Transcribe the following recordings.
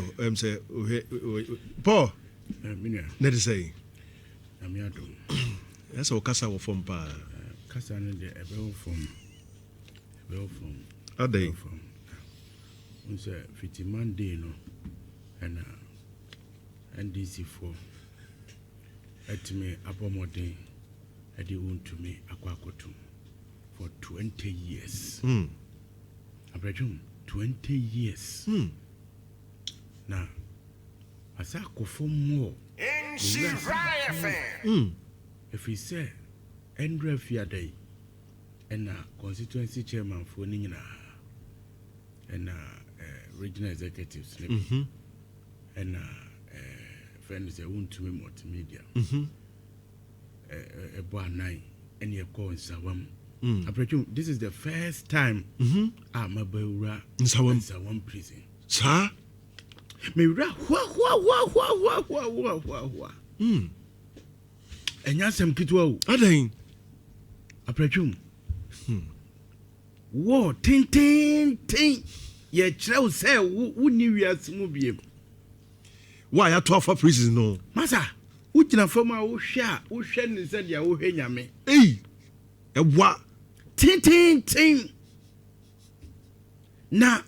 Yandoh, say, Paul, let us say, I'm Yandoh. That's all Casa from Pa. Casa and the Abel from Are they? It's a 50 Monday, no, and NDC4 at me upon day at the Wontumi Aquacotum for 20 years. I presume 20 years. Now, as I go for more, Nhyira. If we say, Andrew Fiade, and constituency chairman for Nhyira, and regional executives, and friends, Wontumi multimedia, a bar nine, and you call Nsawam. I presume this is the first time I'm a Beura Nsawam prison. Sir? Mira, and Yasam Kitwa, Adain. I presume. War, tin. Ye child say, who knew yes movie? Why are 12 prisons? No, Massa, which in a former who share, who shen said ya who henya me. Hey, a what? Tin. Na,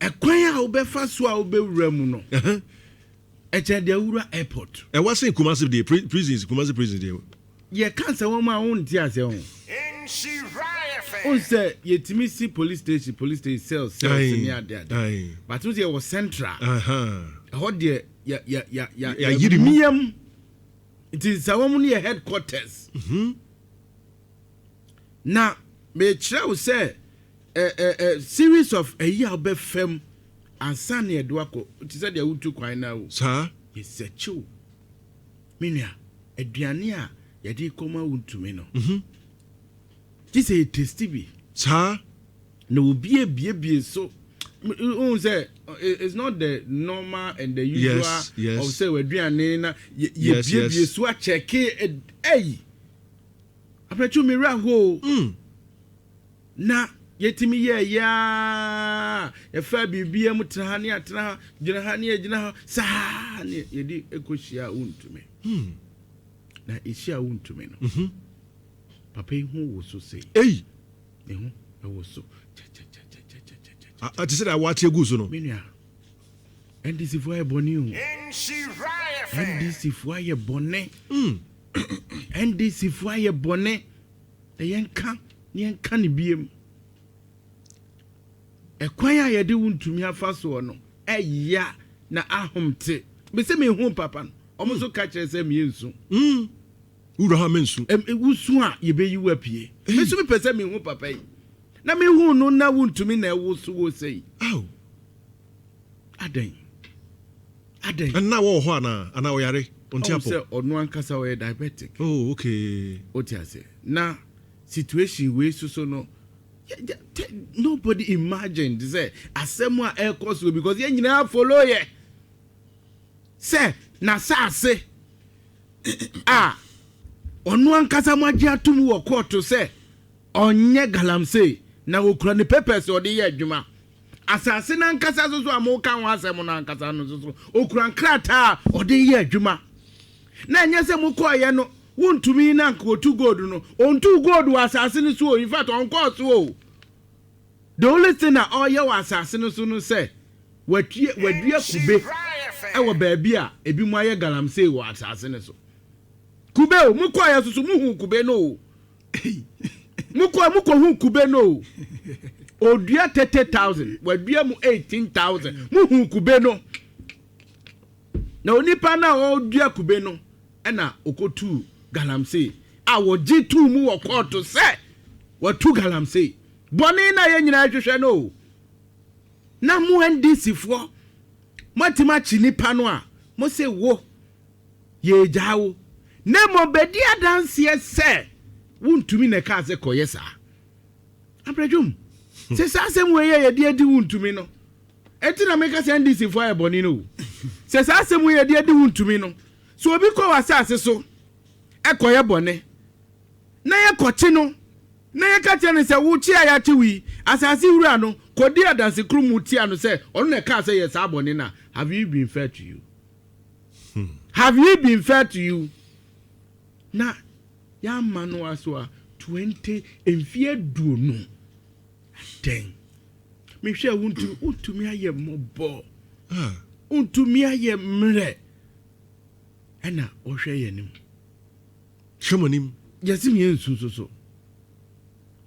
a choir will be fast, will be remuno. At the Ura airport. I was saying Kumasi the prisons, Kumasi prison. Ye can't say one my own tears. On say ye Timisi police station cells near there. But who's was central. What dear ya Yirimium. It is ceremony headquarters. Now, may Chow say a series of a year be fem and Sunny Edwako. It is said they would took right now. Sir, it's a chew. Minia, a Diania, Yadi Coma Wontumi no. This is a testy. Sir, no be so. Say it's not the normal and the usual. Yes. Of say we're doing yes. So check it. Hey, I bet you me ho. Na yetimi ya. If I be mutrahani atra, jina sa ne yedi ekoshia Wontumi. Na ishia Wontumi no. Papa who was so say. Hey, I was so. I just said I watch a goose, no. Minia. And this is why Bonnie. And this is why a bonnet. And this is why a bonnet. The young can be a choir you do to me a fast one. Eh, ya na ahom te. Be say me home, papa. Almost so catch us me soon. Ura mensu. Usua ye be you apie. Me so me pese me home, papa. Na me hu no na Wontumi na wo so wo sei. Oh. Aden. And now wo ho ana wo yare. Ontiapo. Say onu ankasa we diabetic. Oh, okay. Otiase. Na situation we so no. Nobody imagined say asemu air course because ye nyina follow ye. Say na say onu ankasa maji atum wo court to say onye galamsey na okura ne papers odi ye adwuma asase na nkasa so amoka ho asem na nkasa no so okura nkrata odi ye adwuma na nya se mukoye no Wontumi na nkotu gold no ontu gold wa asase ni so in fact on course o the only thing na all ye wa asase no so no say wadua kube e wo ba bia ebi mu aye galamsey wa asase ne so kube o mukoye so muhu kube no muko hu kube no odua 30,000 wadua mu 18,000 muhu kube no na onipa na odua kube no na okotu galamsey wo G2 mu wo court say watu galamsey boni na ye nyina hwehwe no na mu NDC fo matima chinipa no a mo se wo ye jawo na mo bedi adanse se Wontumi na ka se koye sa abrejum se sa asem we ye de adi Wontumi no eti na make say NDC fo eboni no se sa asem we ye de adi Wontumi no so obi ko wasase so ekoye bone na ye kochi no na ye ka tene se wo chi aya chi wi asase wura no kodi adanse krumu tia no say onu na ka say yes abone na have you been fair to you have you been fair to you na ya manu aso 20 enfie do no den me hwe untumi aye mobo untumi aye mre ena o hwe yenim shomonim yesim yensu so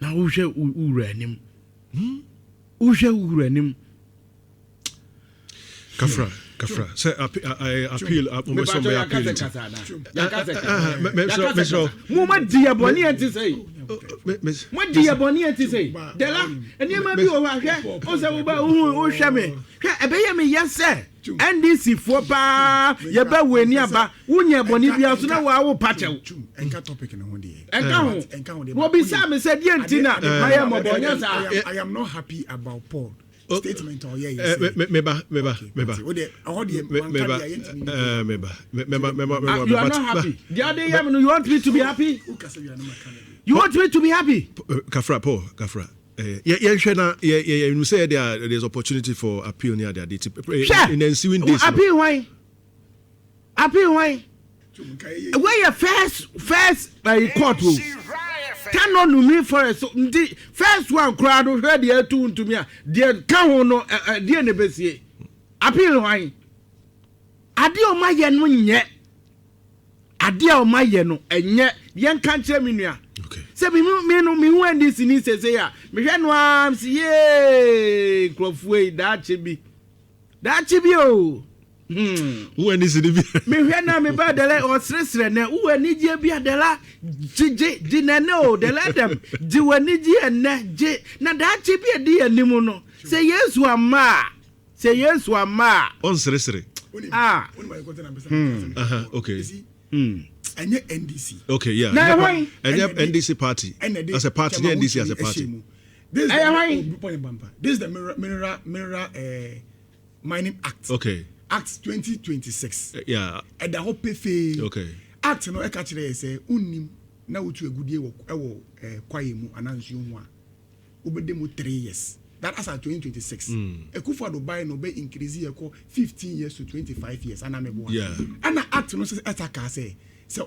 na wo hwe uranim wo hwe uranim kafra say I appeal mo so me appeal me so mo ma dia boni enti say mo dia boni enti say dela eni ma bi o wa hwe o se wo ba o hwe me hwe ebeye me yese NDC for pa ye ba weni aba wunye boni bia so na wa wo pachew enka topic na ho de enka ho wo bi sa me say die ntina maye mo bonya sa I am not happy about Paul statement or yeah meba you are not happy the other you want me to be happy you want me to be happy kafra Paul kafra you say there's opportunity for appeal near the in the ensuing days appeal why where your first court can on me for so first one crowd where the two to me the can no the ne besie appeal why ade o maye no nye ade o maye no enye yen kan kire me nua se me no me hu andi sini sese ya me hwe no am si ye krofue da chebi o who and is it me hwe na me ba dele o sresre na who ani je bia dela ji na no dela dem ji wani ji enne ji na da chebi edi anim no se Yesu ama on sresre okay enye NDC okay yeah enye NDC party as a party NDC as a party this is the mineral mining act okay Act 2026 yeah and the hope pay okay act no e ka kire say unnim na wotu agudie wo kwaye mu anansu hu a obede mu 3 years that as at 2026 ekufa do buy no be increase ye ko 15 years to 25 years ana me bo yeah ana act no say ataka say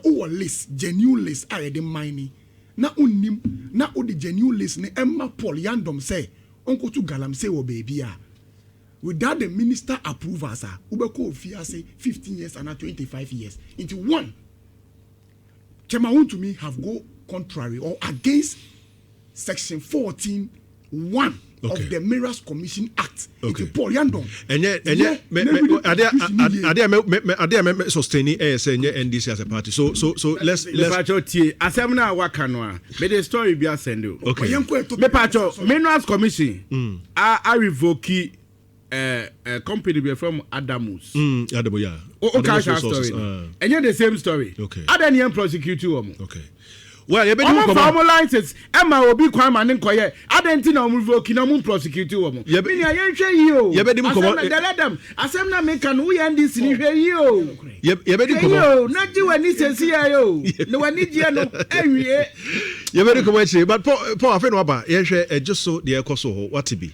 o list genuine list are the mining na unnim na o the genuine list ne emma Paul Yandoh say onko to galamsey wo baby a without the minister approval sir ubeko ofia say 15 years and 25 years into one Chema Wontumi have go contrary or against section 14(1) of the Mirrors Commission Act into Paul Yandoh ade me sustaining say NDC as a party so let's asem na waka no a me the story be send you okay me pacho Mirrors Commission I revoke company be from Adamus. Adamu, yeah. Okay, story. And you're the same story. Okay. Adanian prosecute you. Okay. Well, you better formal license. Emma will be crime and inquire. Adentina will revoke in prosecute you. You better let them. Assembly make an we and this in you. You better not you and this is CIO. No one need you. You better come and say, but Paul, I feel about just so the Ecoso, what to be.